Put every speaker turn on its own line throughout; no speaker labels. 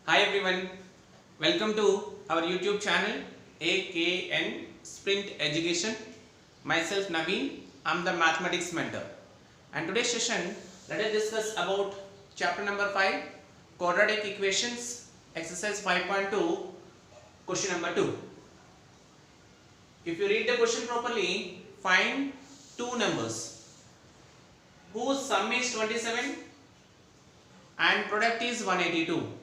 Hi everyone, welcome to our YouTube channel AKN Sprint Education. Myself Naveen, I am the mathematics mentor. And today's session, let us discuss about chapter number 5, quadratic equations, exercise 5.2, question number 2. If you read the question properly, find two numbers whose sum is 27 and product is 182.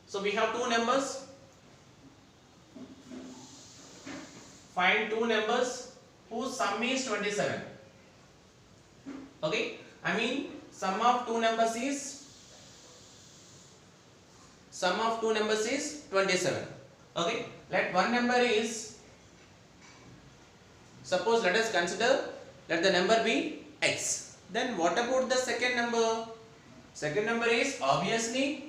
So we have two numbers. Find two numbers whose sum is 27. Okay, I mean sum of two numbers is 27. Okay, let one number is, suppose let us consider, let the number be x. Then what about the second number? Second number is obviously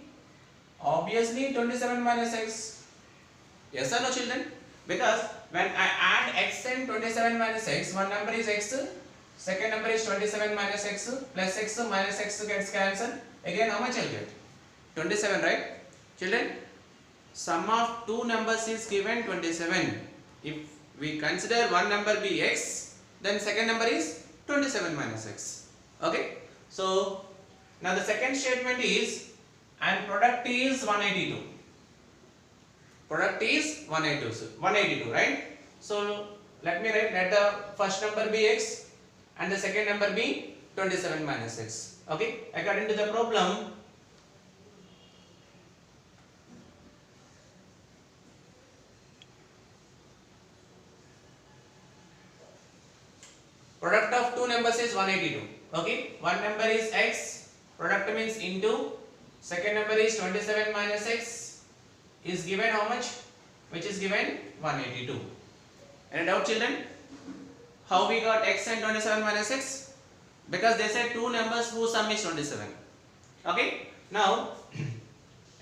27 minus x. Yes or no, children? Because when I add x and 27 minus x, one number is x, second number is 27 minus x, plus x minus x gets cancelled. Again how much I'll get? 27, right? Children, sum of two numbers is given 27. If we consider one number be x, then second number is 27 minus x. Okay? So now the second statement is, and product is 182. Product is 182, right? So let me write, let the first number be x and the second number be 27 minus x. Okay, according to the problem, product of two numbers is 182. Okay, one number is x, product means into, second number is 27 minus x is given how much? Which is given 182. Any doubt, children? How we got x and 27 minus x? Because they said two numbers whose sum is 27. Okay, now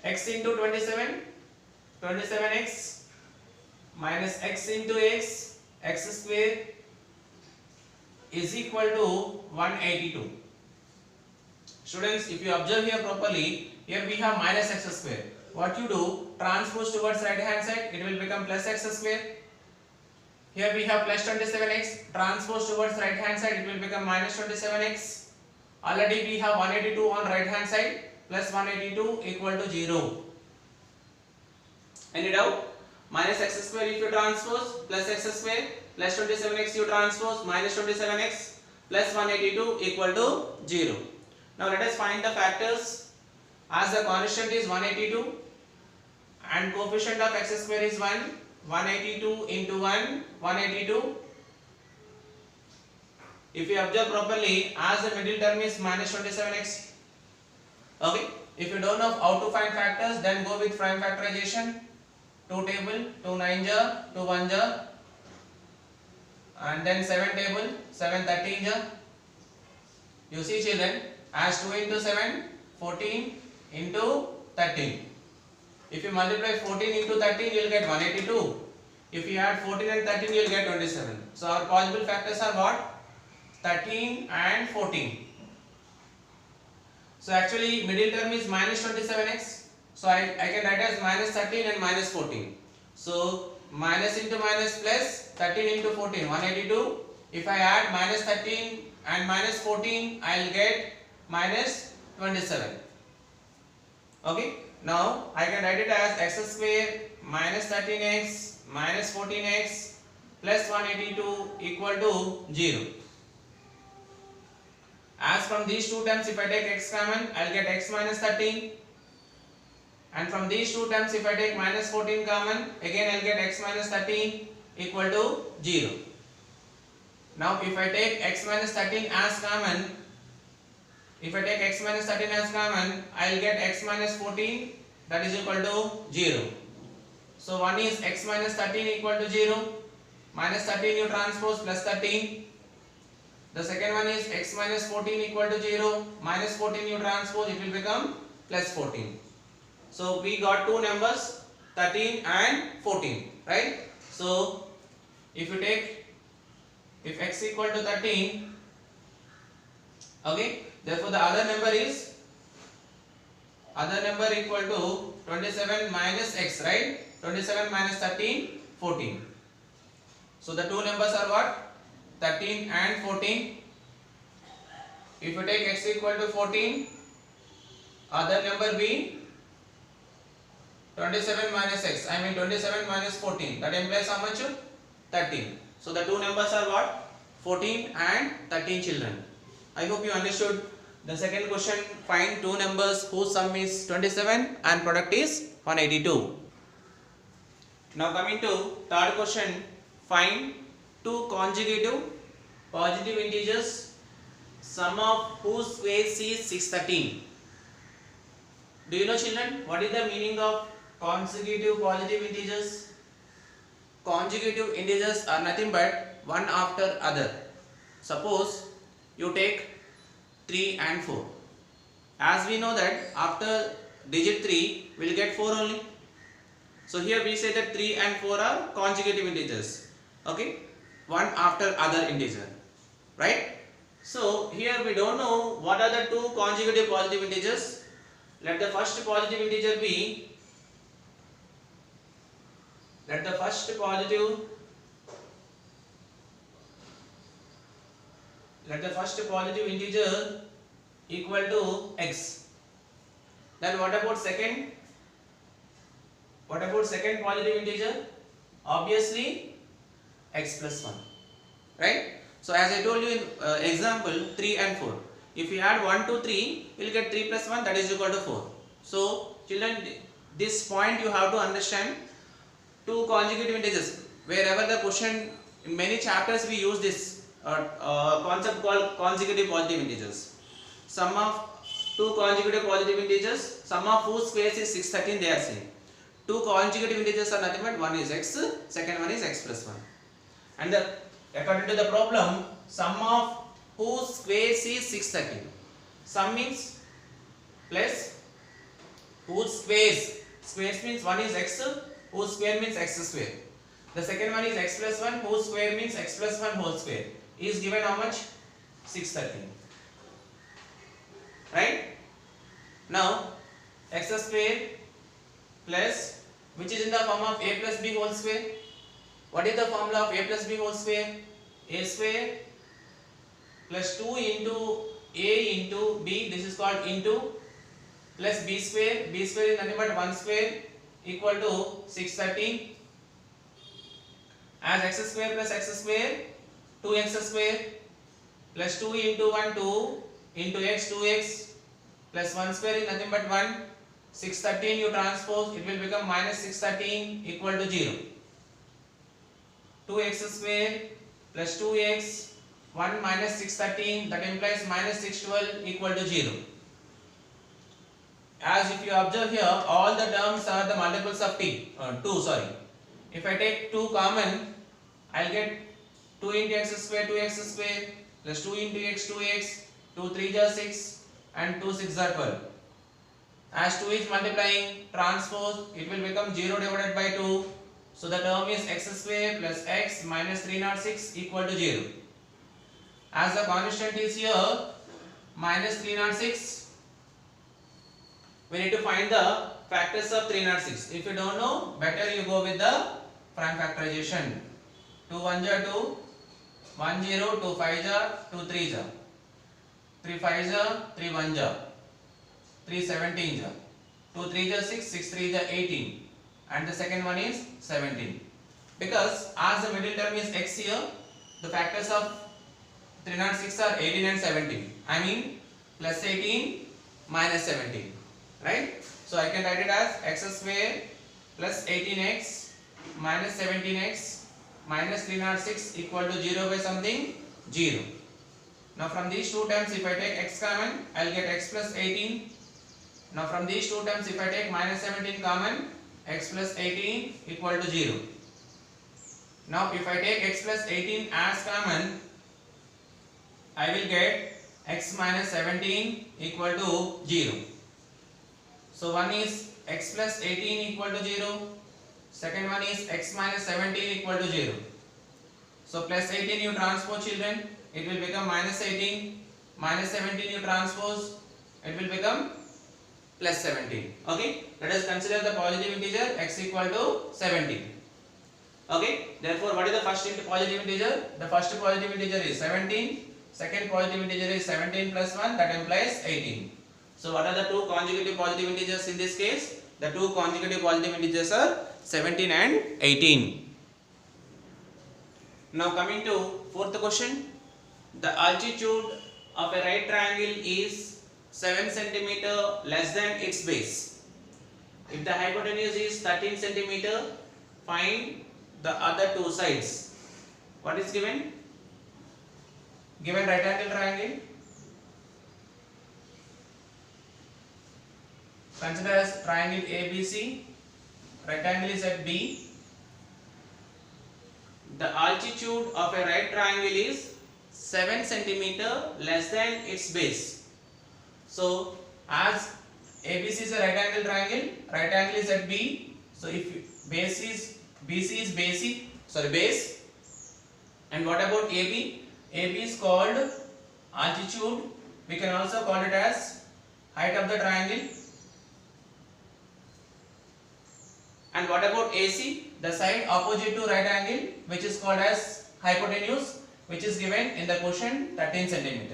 x into 27, 27x minus x into x square is equal to 182. Students, if you observe here properly, here we have minus x square. What you do, transpose towards right hand side, it will become plus x square. Here we have plus 27x, transpose towards right hand side, it will become minus 27x. Already we have 182 on right hand side, plus 182 equal to 0. Any doubt? Minus x square if you transpose, plus x square, plus 27x you transpose, minus 27x, plus 182 equal to 0. Now let us find the factors. As the constant is 182 and coefficient of x square is 1, 182 into 1, 182. If you observe properly, as the middle term is minus 27x. Okay, if you don't know how to find factors, then go with prime factorization. 2 table, 2 9 ja, 2 1 ja, and then 7 table, 7 13 ja. You see, children, as 2 into 7, 14 into 13. If you multiply 14 into 13, you will get 182. If you add 14 and 13, you will get 27. So our possible factors are what? 13 and 14. So actually middle term is minus 27x. So I can write as minus 13 and minus 14. So minus into minus plus 13 into 14, 182. If I add minus 13 and minus 14, I will get minus 27. Okay, now I can write it as x square minus 13x minus 14x plus 182 equal to 0. As from these two terms, if I take x common, I will get x minus 13. And from these two terms, if I take minus 14 common, again I will get x minus 13 equal to 0. Now if I take x minus 13 as common, I will get x minus 14, that is equal to 0. So one is x minus 13 equal to 0, minus 13 you transpose plus 13. The second one is x minus 14 equal to 0, minus 14 you transpose, it will become plus 14. So we got two numbers, 13 and 14, right? So if you take, if x equal to 13, okay, therefore the other number is other number equal to 27 minus x, right? 27 minus 13, 14. So the two numbers are what? 13 and 14. If you take x equal to 14, other number be 27 minus x, I mean 27 minus 14, that implies how much? 13. So the two numbers are what? 14 and 13 children. I hope you understood. The second question, find two numbers whose sum is 27 and product is 182. Now coming to third question, find two consecutive positive integers, sum of whose squares is 613. Do you know children what is the meaning of consecutive positive integers? Consecutive integers are nothing but one after other. Suppose you take 3 and 4. As we know that after digit 3 we will get 4 only. So here we say that 3 and 4 are consecutive integers. Okay, one after other integer, right? So here we don't know what are the two consecutive positive integers. Let the first positive integer be, let the first positive integer equal to x. Then what about second? What about second positive integer? Obviously x plus 1, right? So as I told you in example 3 and 4, if you add 1 to 3, you will get 3 plus 1, that is equal to 4. So children, this point you have to understand. Two consecutive integers, wherever the question, in many chapters we use this concept called consecutive positive integers. Sum of two consecutive positive integers, sum of whose squares is 613, they are saying. Two consecutive integers are nothing but one is x, second one is x plus 1. And according to the problem, sum of whose squares is 613. Sum means plus whose squares. Squares means one is x, whose square means x square. The second one is x plus 1, whose square means x plus 1 whole square. Is given how much? 613. Right? Now x square plus, which is in the form of a plus b whole square. What is the formula of a plus b whole square? A square plus 2 into a into b, this is called into, plus b square. B square is nothing but 1 square equal to 613. As x square plus x square, 2x square plus 2 into 1 2 into x 2x plus 1 square is nothing but 1. 613 you transpose, it will become minus 613 equal to 0. 2x square plus 2x 1 minus 613, that implies minus 612 equal to 0. As if you observe here, all the terms are the multiples of 2, sorry. If I take 2 common, I'll get 2 into x square, 2x square, plus 2 into x, 2x, 2 3 are 6, and 2 6 are 12. As 2 is multiplying, transpose, it will become 0 divided by 2. So the term is x square plus x minus 306 equal to 0. As the constant is here, minus 306, we need to find the factors of 306. If you don't know, better you go with the prime factorization. 2 1 are 2, 1 0, 2 5 are 2 3 are, 3 5 are 3 1 are, 3 17 are, 2 3 are 6, 6 3 are 18, and the second one is 17. Because as the middle term is x here, the factors of 306 are 18 and 17. I mean plus 18 minus 17. Right? So I can write it as x square plus 18x minus 17x minus 306 equal to 0 by something 0. Now from these two terms, if I take x common, I will get x plus 18. Now from these two terms, if I take minus 17 common, x plus 18 equal to 0. Now if I take x plus 18 as common, I will get x minus 17 equal to 0. So one is x plus 18 equal to 0, second one is x minus 17 equal to 0. So plus 18 you transpose children, it will become minus 18, minus 17 you transpose, it will become plus 17. Okay, let us consider the positive integer x equal to 17. Okay, therefore what is the first positive integer? The first positive integer is 17. Second positive integer is 17 plus 1, that implies 18. So what are the two consecutive positive integers in this case? The two consecutive positive integers are 17 and 18. Now coming to fourth question. The altitude of a right triangle is 7 cm less than its base. If the hypotenuse is 13 cm, find the other two sides. What is given? Given right angle triangle. Consider as triangle ABC. Rectangle is at B. The altitude of a right triangle is 7 cm less than its base. So as ABC is a right angle triangle, right angle is at B. So if BC is base. And what about AB? AB is called altitude. We can also call it as height of the triangle. And what about AC? The side opposite to right angle, which is called as hypotenuse, which is given in the question 13 cm.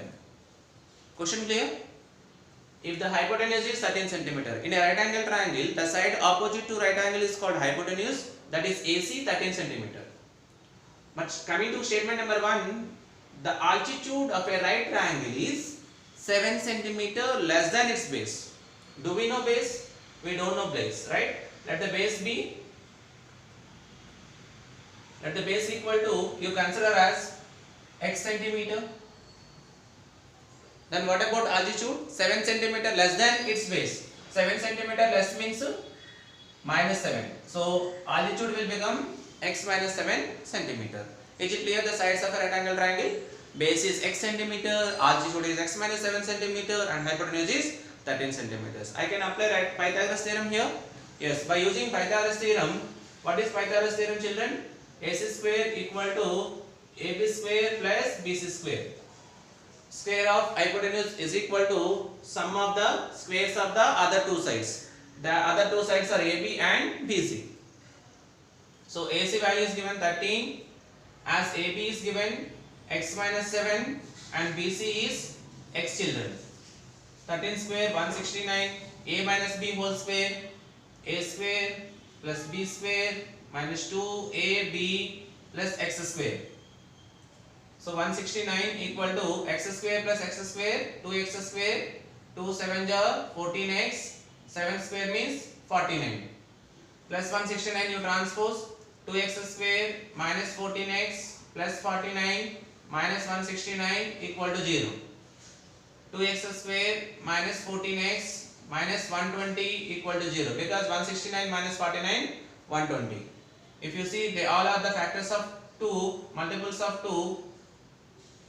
Question clear? If the hypotenuse is 13 cm, in a right angle triangle, the side opposite to right angle is called hypotenuse, that is AC 13 cm. But coming to statement number 1, the altitude of a right triangle is 7 cm less than its base. Do we know base? We don't know base, right? Let the base be, let the base equal to, you consider as x centimeter. Then what about altitude? 7 cm less than its base. 7 cm less means minus 7. So altitude will become x minus 7 cm. Is it clear? The sides of a right angle triangle? Base is x centimeter, altitude is x minus 7 cm, and hypotenuse is 13 centimeters. I can apply Pythagoras theorem here. Yes, by using Pythagoras theorem, what is Pythagoras theorem, children? AC square equal to AB square plus BC square. Square of hypotenuse is equal to sum of the squares of the other two sides. The other two sides are AB and BC. So AC value is given 13, as AB is given x minus 7 and BC is x, children. 13 square 169, A minus B whole square, A square plus B square minus 2AB plus x square. So 169 equal to x square plus x square, 2x square, 2 7 jar 14x, 7 square means 49. Plus 169 you transpose, 2x square minus 14x plus 49 minus 169 equal to 0. 2x square minus 14x minus 120 equal to 0, because 169 minus 49, 120. If you see, they all are the factors of 2, multiples of 2.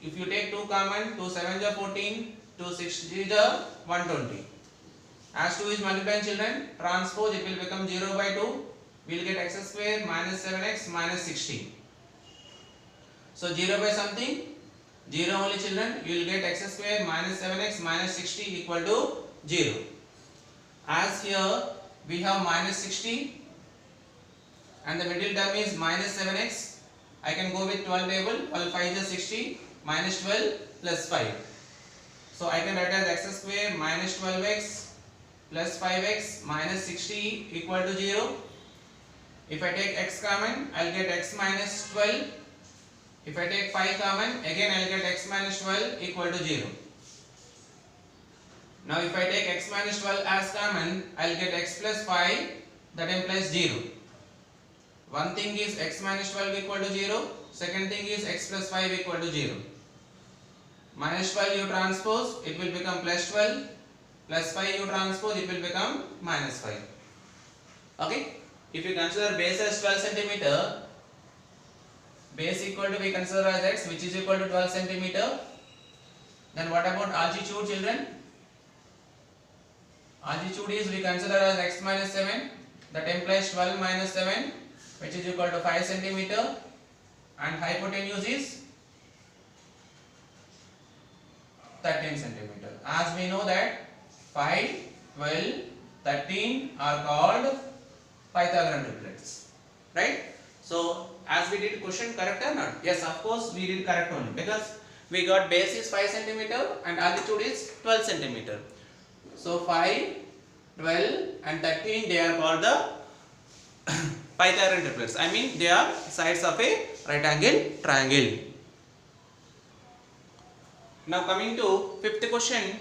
If you take 2 common, 2 7 is 14, 2 6 is 120. As 2 is multiplied, children, transpose, it will become 0 by 2. We will get x square minus 7x minus 60. So 0 by something, 0 only, children, you will get x square minus 7x minus 60 equal to 0. As here we have minus 60 and the middle term is minus 7x, I can go with 12 table, 12 5 is 60, minus 12 plus 5. So I can write as x square minus 12x plus 5x minus 60 equal to 0. If I take x common, I will get x minus 12. If I take 5 common, again I will get x minus 12 equal to 0. Now if I take x minus 12 as common, I will get x plus 5, that implies 0. One thing is x minus 12 equal to 0, second thing is x plus 5 equal to 0. Minus 12 you transpose, it will become plus 12, plus 5 you transpose, it will become minus 5. Okay? If you consider base as 12 centimeter, base equal to, we consider as x, which is equal to 12 centimeter. Then what about altitude, children? Altitude is, we consider as x minus 7, that implies 12 minus 7, which is equal to 5 centimeter, and hypotenuse is 13 centimeter. As we know that 5 12, 13 are called Pythagorean triplets, right? So as we did question correct or not? Yes, of course we did correct only, because we got base is 5 centimeter and altitude is 12 centimeter. So 5, 12 and 13, they are called the Pythagorean triplets. I mean they are sides of a right angle triangle. Now coming to fifth question,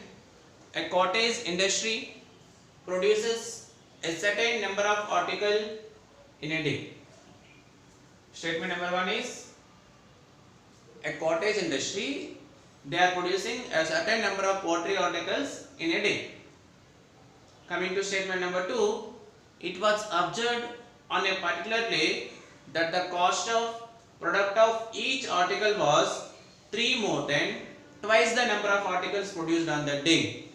a cottage industry produces a certain number of articles in a day. Statement number 1 is, a cottage industry, they are producing a certain number of pottery articles in a day. Coming to statement number 2, it was observed on a particular day that the cost of product of each article was 3 more than twice the number of articles produced on that day.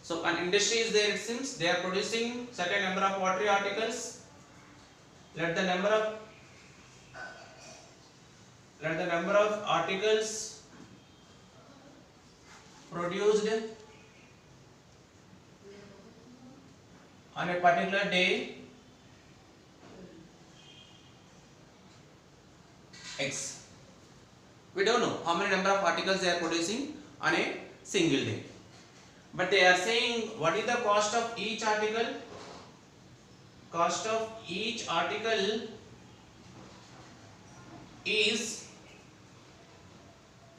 So an industry is there, since they are producing certain number of pottery articles. Let the number of articles produced on a particular day X. We don't know how many number of articles they are producing on a single day, but they are saying what is the cost of each article. Cost of each article is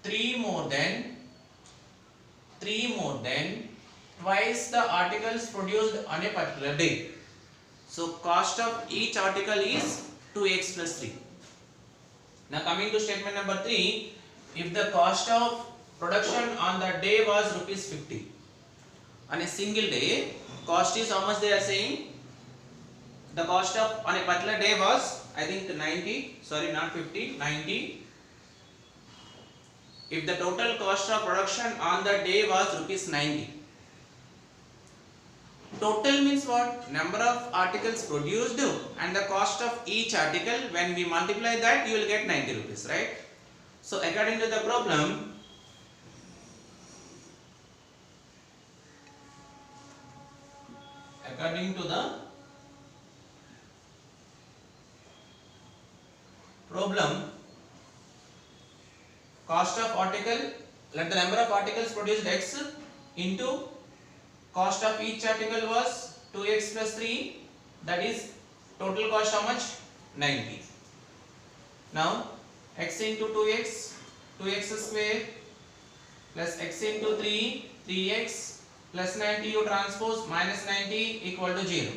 3 more than twice the articles produced on a particular day. So cost of each article is 2x plus 3. Now coming to statement number 3, if the cost of production on that day was rupees 50, on a single day, cost is how much they are saying? The cost of on a particular day was, I think 90, sorry not 50, 90. If the total cost of production on the day was rupees 90. Total means what? Number of articles produced and the cost of each article. When we multiply that, you will get 90 rupees, right? So according to the problem, cost of article, let the number of articles produced X into cost of each article was 2x plus 3, that is total cost how much? 90. Now x into 2x, 2x square plus x into 3, 3x plus 90 you transpose minus 90 equal to 0.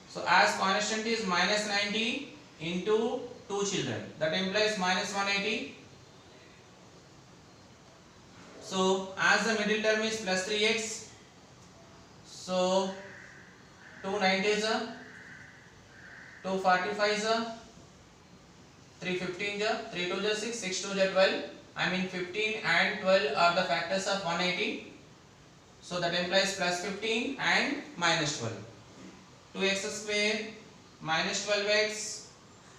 So as constant is minus 90 into 2 children, that implies minus 180. So as the middle term is plus 3x, so 2 90s are, 2 45s are, 3 15s are, 3 2s are 6, 6 2s are 12. I mean 15 and 12 are the factors of 180. So that implies plus 15 and minus 12. 2x square minus 12x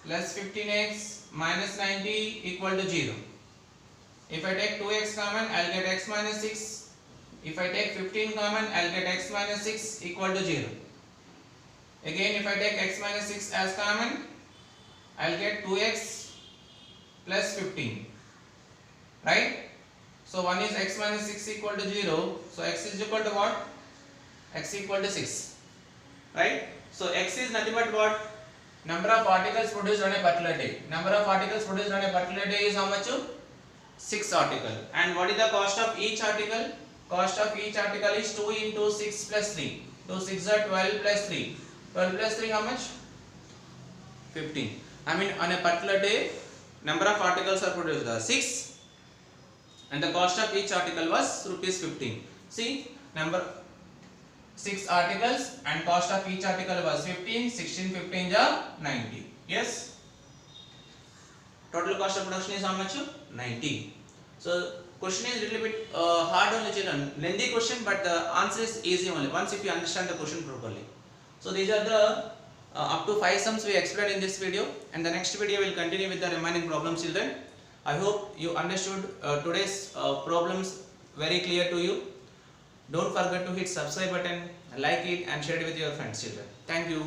plus 15x minus 90 equal to 0. If I take 2x common, I will get x minus 6. If I take 15 common, I will get x minus 6 equal to 0. Again, if I take x minus 6 as common, I will get 2x plus 15. Right? So 1 is x minus 6 equal to 0. So x is equal to what? X equal to 6. Right? So x is nothing but what? Number of articles produced on a particular day. Number of articles produced on a particular day is how much? 6 articles. And what is the cost of each article? Cost of each article is 2 into 6 plus 3. 2 6 are 12 plus 3. 12 plus 3 how much? 15. I mean on a particular day, number of articles are produced are 6 and the cost of each article was rupees 15. See, number 6 articles and cost of each article was 15, 16, 15 are 90. Yes? Total cost of production is how much? 90. So question is little bit hard on the children, lengthy question, but the answer is easy only once if you understand the question properly. So these are the up to 5 sums we explained in this video, and the next video will continue with the remaining problems, children. I hope you understood today's problems very clear to you. Don't forget to hit subscribe button, like it and share it with your friends children. Thank you.